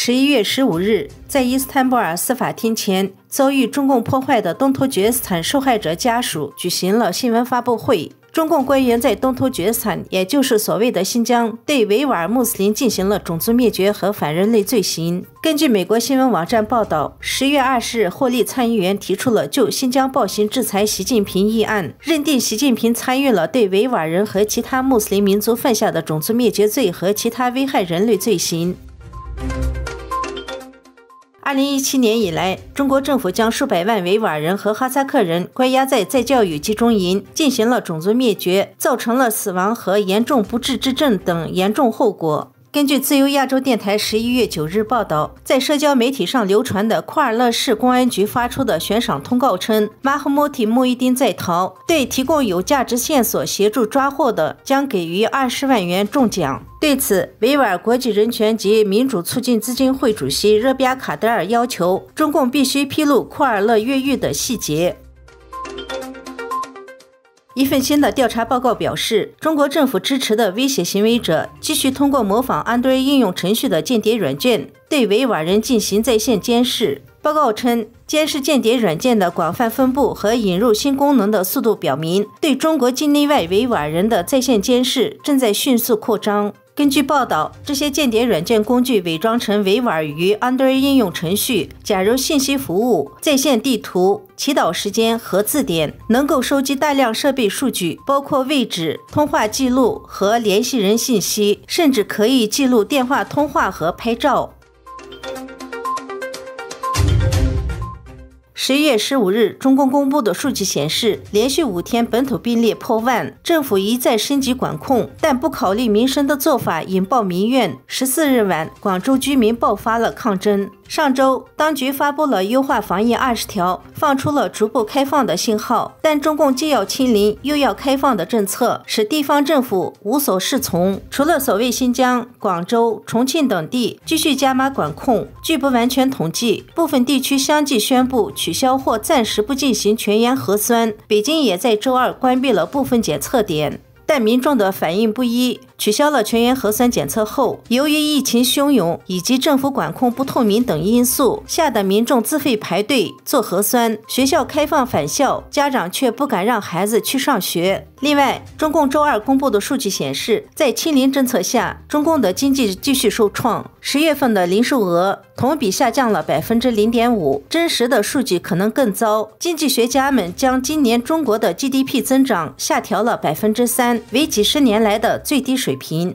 11月15日，在伊斯坦布尔司法庭前，遭遇中共破坏的东突厥斯坦受害者家属举行了新闻发布会。中共官员在东突厥斯坦，也就是所谓的新疆，对维吾尔穆斯林进行了种族灭绝和反人类罪行。根据美国新闻网站报道，10月20日，霍利参议员提出了就新疆暴行制裁习近平议案，认定习近平参与了对维吾尔人和其他穆斯林民族犯下的种族灭绝罪和其他危害人类罪行。2017年以来，中国政府将数百万维吾尔人和哈萨克人关押在再教育集中营，进行了种族灭绝，造成了死亡和严重不治之症等严重后果。根据自由亚洲电台11月9日报道，在社交媒体上流传的库尔勒市公安局发出的悬赏通告称，马赫穆提·穆伊丁在逃，对提供有价值线索协助抓获的，将给予20万元重奖。对此，维吾尔国际人权及民主促进基金会主席热比亚·卡德尔要求中共必须披露库尔勒越狱的细节。一份新的调查报告表示，中国政府支持的威胁行为者继续通过模仿 Android 应用程序的间谍软件对维吾尔人进行在线监视。报告称，监视间谍软件的广泛分布和引入新功能的速度表明，对中国境内外维吾尔人的在线监视正在迅速扩张。根据报道，这些间谍软件工具伪装成维吾尔语 Android 应用程序，假如信息服务、在线地图、祈祷时间和字典，能够收集大量设备数据，包括位置、通话记录和联系人信息，甚至可以记录电话通话和拍照。11月15日，中共公布的数据显示，连续5天本土病例破万，政府一再升级管控，但不考虑民生的做法引爆民怨。14日晚，广州居民爆发了抗争。上周，当局发布了优化防疫20条，放出了逐步开放的信号，但中共既要清零又要开放的政策，使地方政府无所适从。除了所谓新疆、广州、重庆等地继续加码管控，据不完全统计，部分地区相继宣布取消或暂时不进行全员核酸。北京也在周二关闭了部分检测点。但民众的反应不一，取消了全员核酸检测后，由于疫情汹涌以及政府管控不透明等因素，吓得民众自费排队做核酸，学校开放返校，家长却不敢让孩子去上学。另外，中共周二公布的数据显示，在清零政策下，中共的经济继续受创，10月份的零售额同比下降了 0.5%， 真实的数据可能更糟。经济学家们将今年中国的 GDP 增长下调了 3%， 为几十年来的最低水平。